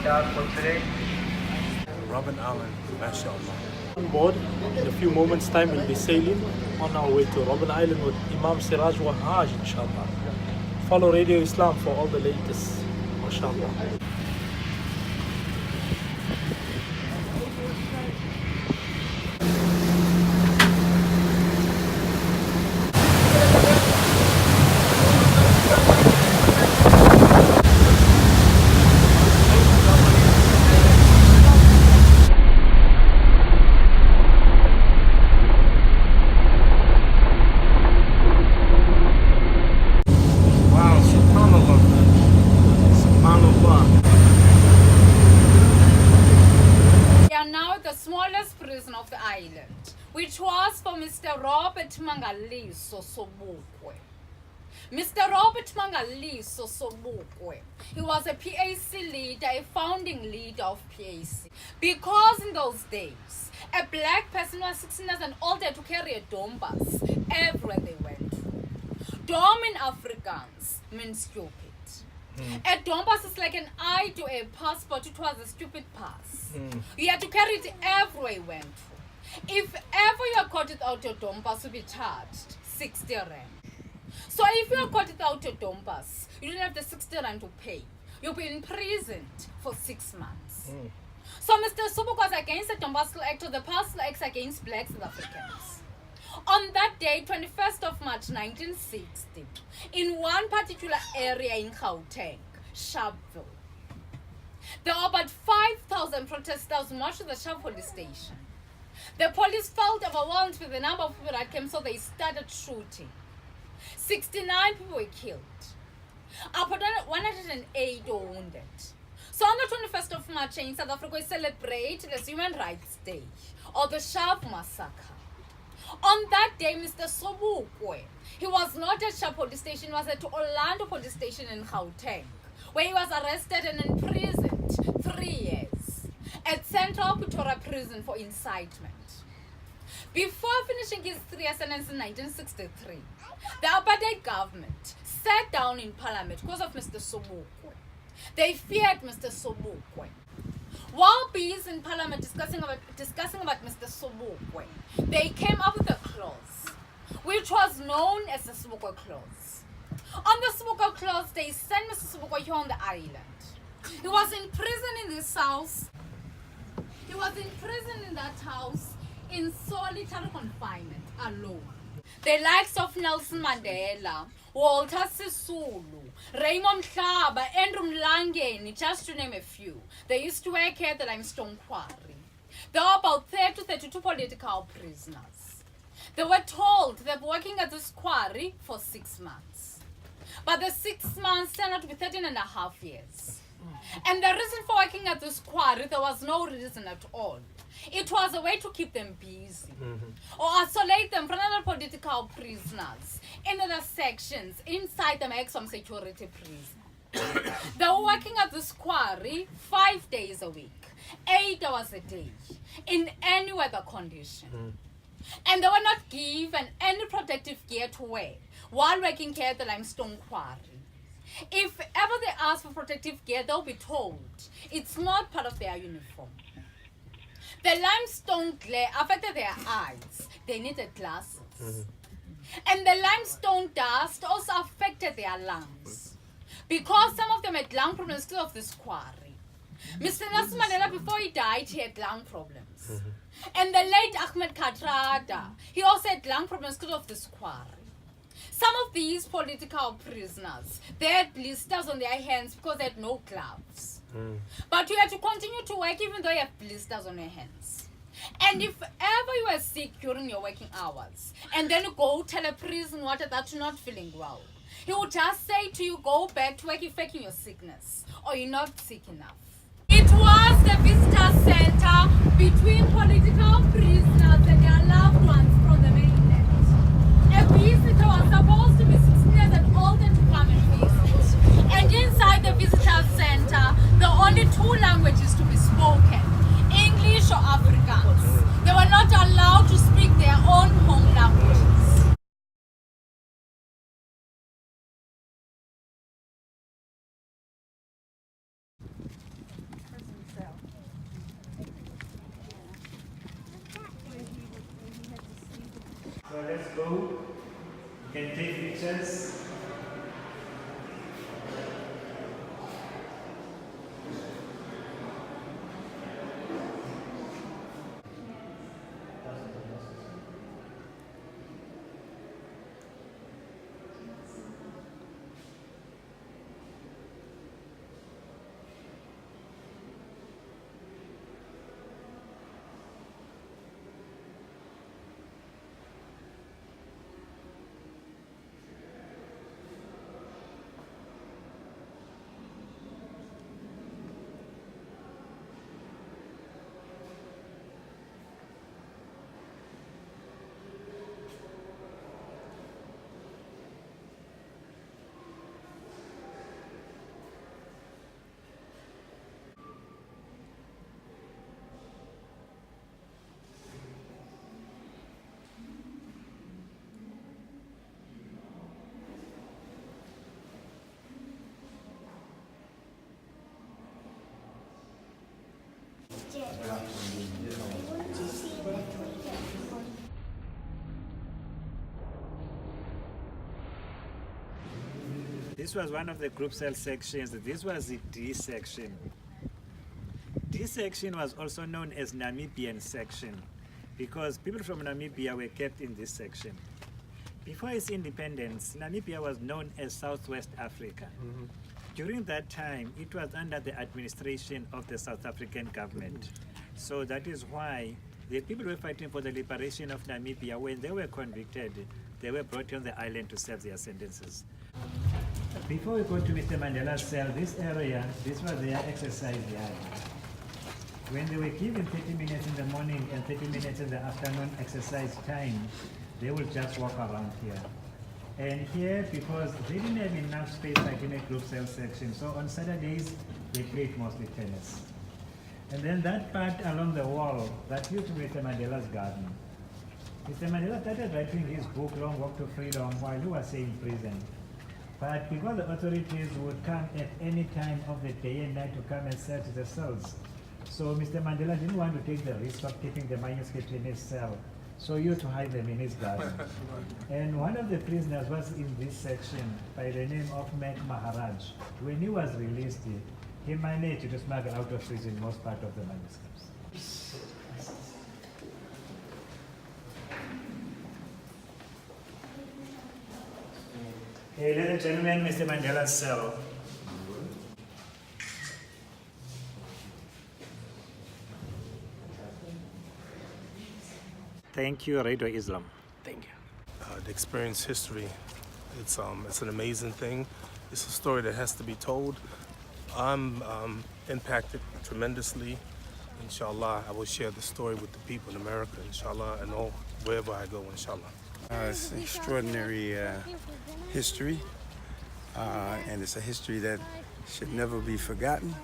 start for today? Robben Island, mashallah. On board, in a few moments' time, we'll be sailing on our way to Robben Island with Imam Siraj Wahhaj, inshallah. Follow Radio Islam for all the latest, mashallah. Prison of the island, which was for Mr. Robert Mangaliso Sobukwe. Mr. Robert Mangaliso Sobukwe, he was a PAC leader, a founding leader of PAC. Because in those days, a black person was 16 years and older to carry a dombas everywhere they went. Dom in Afrikaans means stupid. A dombas is like an eye to a passport. It was a stupid pass. You had to carry it everywhere you went. If ever you are caught without your dombas, you'll be charged 60 rand. So if you are caught without your dombas, you don't have the 60 rand to pay. You'll be imprisoned for 6 months. So Mr. Sobukwe was against the Dombas Act, or the Parcel Act against black South Africans. On that day, 21st of March 1960, in one particular area in Gauteng, Sharpeville, there were about 5,000 protesters marched to the Sharp police station. The police felt overwhelmed with the number of people that came, so they started shooting. 69 people were killed. About 108 were wounded. So on the 21st of March in South Africa, we celebrate the Human Rights Day, or the Sharp Massacre. On that day, Mr. Sobukwe, he was not at Sharp police station, he was at Orlando police station in Gauteng, where he was arrested and imprisoned 3 years at Central Pretoria Prison for incitement. Before finishing his 3-year sentence in 1963, the apartheid government sat down in parliament because of Mr. Sobukwe. They feared Mr. Sobukwe. While busy in parliament discussing about Mr. Sobukwe, they came up with a clause, which was known as the Sobukwe clause. On the Sobukwe clause, they sent Mr. Sobukwe here on the island. He was in prison in this house. He was in prison in that house in solitary confinement, alone. The likes of Nelson Mandela, Walter Sisulu, Raymond Hlaba, Andrew Mlangeni, just to name a few. They used to work here at the limestone quarry. There were about 30 to 32 political prisoners. They were told they were working at this quarry for 6 months. But the 6 months turned out to be 13.5 years. And the reason for working at this quarry, there was no reason at all. It was a way to keep them busy or isolate them from other political prisoners in other sections inside the maximum security prison. They were working at this quarry 5 days a week, 8 hours a day, in any weather condition. And they were not given any protective gear to wear while working here at the limestone quarry. If ever they ask for protective gear, they'll be told it's not part of their uniform. The limestone glare affected their eyes. They needed glasses. And the limestone dust also affected their lungs, because some of them had lung problems because of this quarry. Mr. Nelson Mandela, before he died, he had lung problems. And the late Ahmed Kathrada, he also had lung problems because of this quarry. Some of these political prisoners, they had blisters on their hands because they had no gloves. But you had to continue to work even though you have blisters on your hands. And if ever you were sick during your working hours, and then you go tell a prison warden that you're not feeling well, he would just say to you, go back to work, you're faking your sickness, or you're not sick enough. It was the visitor center between political prisoners and their loved ones from the mainland. A visitor was supposed to be 16 years and older to come and visit. And inside the visitor center, there are only 2 languages to be spoken, English or Afrikaans. They were not allowed to speak their own home languages. cells. This was one of the group cell sections. This was the D section. D section was also known as Namibian section because people from Namibia were kept in this section. Before its independence, Namibia was known as Southwest Africa. During that time, it was under the administration of the South African government. So that is why the people who were fighting for the liberation of Namibia, when they were convicted, they were brought on the island to serve their sentences. Before we go to Mr. Mandela's cell, this area, this was their exercise yard. When they were given 30 minutes in the morning and 30 minutes in the afternoon exercise time, they would just walk around here. And here, because they didn't have enough space like in a group cell section, so on Saturdays, they played mostly tennis. And then that part along the wall, that used to be Mr. Mandela's garden. Mr. Mandela started writing his book, Long Walk to Freedom, while he was in prison. But because the authorities would come at any time of the day and night to come and search the cells, so Mr. Mandela didn't want to take the risk of keeping the manuscript in his cell, so he used to hide them in his garden. And one of the prisoners was in this section by the name of Mac Maharaj. When he was released, he managed to smuggle out of prison most part of the manuscripts. Hey, ladies and gentlemen, Mr. Mandela's cell. Thank you, Radio Islam. Thank you. The experience history, it's an amazing thing. It's a story that has to be told. I'm impacted tremendously. Inshallah, I will share the story with the people in America, inshallah, and all wherever I go, inshallah. It's an extraordinary history, and it's a history that should never be forgotten.